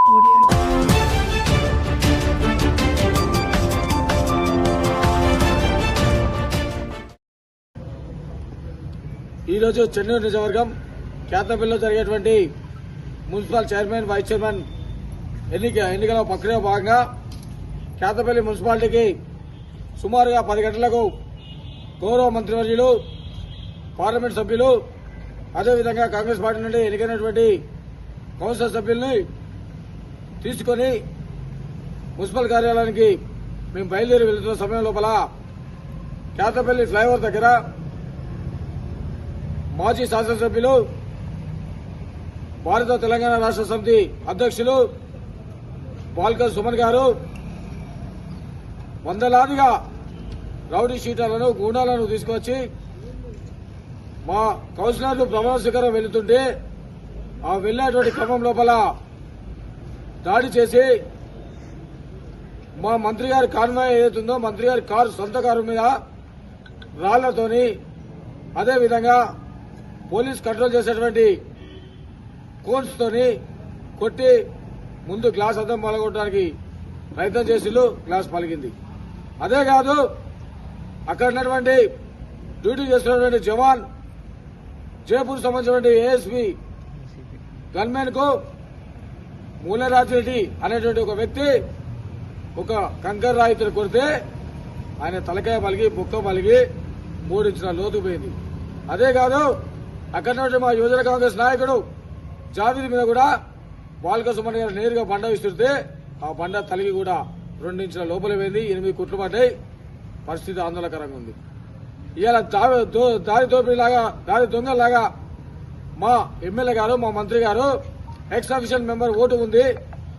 ఈరోజు చెన్నూరు నియోజకవర్గం కేతపల్లిలో జరిగేటువంటి మున్సిపల్ చైర్మన్ వైస్ చైర్మన్ ఎన్నికల ప్రక్రియ భాగంగా కేతపల్లి మున్సిపాలిటీకి సుమారుగా 10 గంటలకు గౌరవ మంత్రివర్యులు పార్లమెంట్ సభ్యులు అదేవిధంగా కాంగ్రెస్ పార్టీ నుండి ఎన్నికైనటువంటి కౌన్సిల్ సభ్యుల్ని తీసుకుని మున్సిపల్ కార్యాలయానికి మేము బయలుదేరి వెళ్తున్న సమయం లోపల కేతపల్లి ఫ్లైఓవర్ దగ్గర మాజీ శాసనసభ్యులు భారత తెలంగాణ రాష్ట్ర సమితి అధ్యక్షులు బాల్కర్ సుమన్ గారు వందలాదిగా రౌడీ షీటర్లను గూండాలను తీసుకొచ్చి మా కౌన్సిలర్లు ప్రమాణ స్వీకారం వెళుతుంటే ఆ వెళ్లేటువంటి క్రమం లోపల దాడి చేసి మా మంత్రి గారి కాన్వాయ్ ఏదైతుందో మంత్రి గారి కారు సొంత కారు మీద రాళ్లతోని అదేవిధంగా పోలీస్ కంట్రోల్ చేసేటువంటి కోన్స్ తోని కొట్టి ముందు గ్లాస్ అద్దం పలగొట్టడానికి ప్రయత్నం చేసిళ్ళు. గ్లాస్ పలిగింది. అదే కాదు అక్కడ ఉన్నటువంటి డ్యూటీ చేస్తున్నటువంటి జవాన్ జైపూర్ సంబంధించినటువంటి ఏఎస్పీ గన్మెన్ కు మూలరాజ్ రెడ్డి అనేటువంటి ఒక వ్యక్తి ఒక కంకర్ రాయితో కొడితే ఆయన తలకాయ పలిగి బుక్క పలిగి 3 ఇంచుల లోతు పోయింది. అదే కాదు అక్కడ మా యువజన కాంగ్రెస్ నాయకుడు జావీద్ మీద కూడా బాల్క సుమన్ గారు నేరుగా బండ విస్తుంటే ఆ బండ తలిగి కూడా 2 ఇంచుల లోపల పోయింది. 8 కుట్లు పడ్డాయి. పరిస్థితి ఆందోళనకరంగా ఉంది. ఇవాళ దారి దోపిడీలాగా దారి దొంగలాగా మా ఎమ్మెల్యే గారు మా మంత్రి గారు ఎక్స్ అఫీషియల్ మెంబర్ ఓటు ఉంది.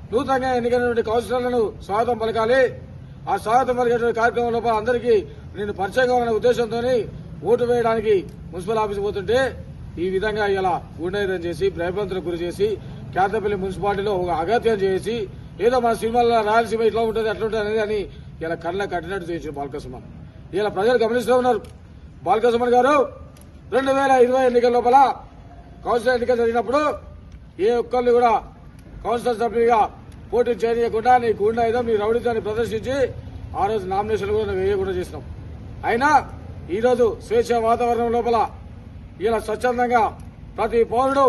నూతనంగా ఎన్నికైనటువంటి కౌన్సిలర్లను స్వాగతం పలకాలి. ఆ స్వాగతం పలికేటువంటి కార్యక్రమం లోపల అందరికీ నేను పరిచయం కావాలనే ఉద్దేశంతో ఓటు వేయడానికి మున్సిపల్ ఆఫీస్ పోతుంటే ఈ విధంగా ఇలా గుండెదం చేసి భయభ్రాంతులకు గురి చేసి కేతపల్లి మున్సిపాలిటీలో ఒక అగత్యం చేసి ఏదో మన సినిమాల్లో రాయలసీమ ఇట్లా ఉంటుంది అట్లా ఉంటుంది అనేది అని ఇలా కళ్ళ కట్టినట్టు చేయించారు బాల్క సుమన్. ఇలా ప్రజలు గమనిస్తూ ఉన్నారు. బాల్క సుమన్ గారు 2020 ఎన్నికల లోపల కౌన్సిలర్ ఎన్నికలు జరిగినప్పుడు ఏ ఒక్కరిని కూడా కౌన్సిలర్ సభ్యుడిగా పోటీ చేయకుండా నీ గుండాయుధం నీ రౌడీతాన్ని ప్రదర్శించి ఆ రోజు నామినేషన్లు కూడా వేయకుండా చేసినాం. అయినా ఈ రోజు స్వేచ్ఛ వాతావరణం లోపల ఇలా స్వచ్ఛందంగా ప్రతి పౌరుడు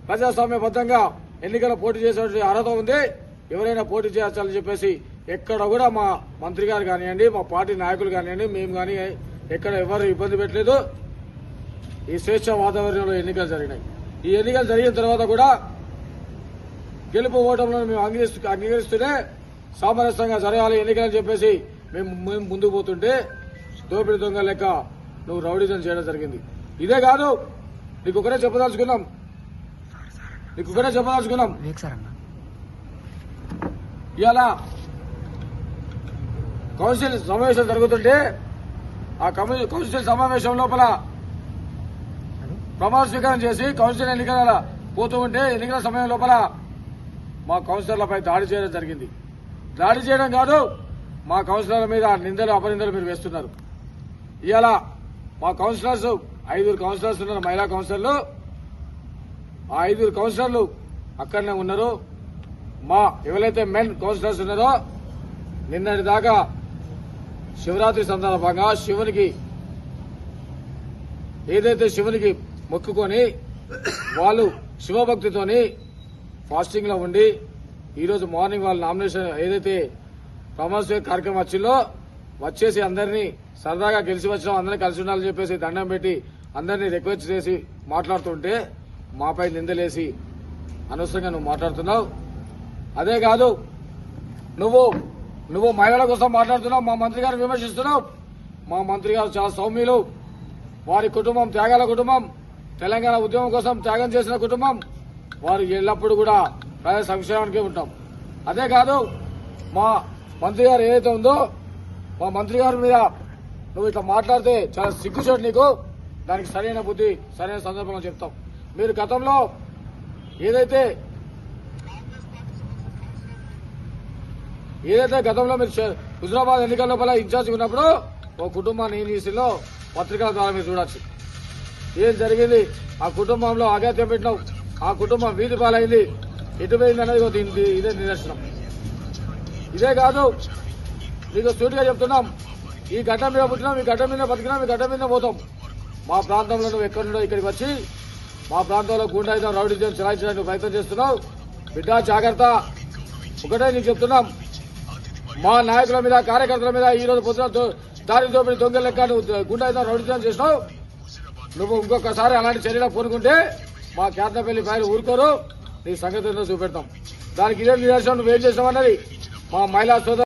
ప్రజాస్వామ్యబద్దంగా ఎన్నికల పోటీ చేసేటువంటి అర్హత ఉంది. ఎవరైనా పోటీ చేయాలని చెప్పేసి ఎక్కడ కూడా మా మంత్రి గారు కానివ్వండి మా పార్టీ నాయకులు కానివ్వండి మేము కానీ ఎక్కడ ఎవరు ఇబ్బంది పెట్టలేదు. ఈ స్వేచ్ఛ వాతావరణంలో ఎన్నికలు జరిగినాయి. ఈ ఎన్నికలు జరిగిన తర్వాత కూడా గెలుపు ఓటములను మేము అంగీకరిస్తూనే సామరస్యంగా జరగాలి ఎన్నికలని చెప్పేసి మేము ముందుకు పోతుంటే దోపిడీ దొంగ లెక్క నువ్వు రౌడీజం చేయడం జరిగింది. ఇదే కాదు నీకు ఒకటే చెప్పదలుచుకున్నాం ఇవాళ కౌన్సిల్ సమావేశం జరుగుతుంటే ఆ కౌన్సిల్ సమావేశం లోపల ప్రమాణ స్వీకారం చేసి కౌన్సిల్ ఎన్నికల పోతూ ఉంటే ఎన్నికల సమయం లోపల మా కౌన్సిలర్లపై దాడి చేయడం జరిగింది. దాడి చేయడం కాదు మా కౌన్సిలర్ల మీద నిందలు అపనిందలు మీరు వేస్తున్నారు. ఇవాళ మా కౌన్సిలర్స్ 5 కౌన్సిలర్స్ ఉన్నారు మహిళా కౌన్సిలర్లు. ఆ 5 కౌన్సిలర్లు అక్కడనే ఉన్నారు. మా ఎవరైతే మెన్ కౌన్సిలర్స్ ఉన్నారో నిన్నటి దాకా శివరాత్రి సందర్భంగా శివునికి మొక్కుకొని వాళ్ళు శివభక్తితోని ఫాస్టింగ్ లో ఉండి ఈరోజు మార్నింగ్ వాళ్ళ నామినేషన్ ఏదైతే ప్రమాణ కార్యక్రమం వచ్చిందో వచ్చేసి అందరినీ సరదాగా గెలిచి వచ్చినాం అందరినీ కలిసి ఉండాలని చెప్పేసి దండం పెట్టి అందరినీ రిక్వెస్ట్ చేసి మాట్లాడుతుంటే మాపై నిందలేసి అనవసరంగా నువ్వు మాట్లాడుతున్నావు. అదే కాదు నువ్వు మహిళల కోసం మాట్లాడుతున్నావు. మా మంత్రి గారిని విమర్శిస్తున్నావు. మా మంత్రి గారు చాలా సౌమ్యులు. వారి కుటుంబం త్యాగాల కుటుంబం. తెలంగాణ ఉద్యమం కోసం త్యాగం చేసిన కుటుంబం. వారు ఎల్లప్పుడూ కూడా ప్రజా సంక్షేమానికే ఉంటాం. అదే కాదు మా మంత్రి గారు ఏదైతే ఉందో మా మంత్రి గారి మీద నువ్వు ఇట్లా మాట్లాడితే చాలా సిగ్గుచేటు నీకు. దానికి సరైన బుద్ధి సరైన సందర్భంలో చెప్తాం. మీరు గతంలో ఏదైతే గతంలో మీరు హుజరాబాద్ ఎన్నికల లోపల ఇన్ఛార్జ్ ఉన్నప్పుడు ఓ కుటుంబాన్ని ఈసీలో పత్రికల ద్వారా మీరు చూడొచ్చు ఏం జరిగింది. ఆ కుటుంబంలో అగాత్యం పెట్టినావు. ఆ కుటుంబం వీధి పాలైంది. ఎటుపోయింది అనేది ఇదే నిదర్శనం. ఇదే కాదు, మీకు సూటిగా చెప్తున్నాం, ఈ గడ్డ మీద పుట్టినాం, ఈ గడ్డ మీద బతికినాం, ఈ గడ్డ మీద పోతాం. మా ప్రాంతంలో నువ్వు ఎక్కడుండో ఇక్కడికి వచ్చి మా ప్రాంతంలో గుండాయితం రౌడీజం చెలాయించడానికి ప్రయత్నం చేస్తున్నావు. బిడ్డ జాగ్రత్త. ఒకటే నీకు చెప్తున్నాం, మా నాయకుల మీద కార్యకర్తల మీద ఈ రోజు పొద్దున దారి దోపిడి దొంగ లెక్క గుండాయితం రౌడీజం చేసినావు. నువ్వు ఇంకొకసారి అలాంటి చర్యలు పూనుకుంటే మా కేతనపల్లి పైన ఊరుకోరు, నీ సంగతి చూపెడతాం. దానికి ఇదే నిదర్శనం నువ్వేం చేసామన్నది మా మహిళా సోదరు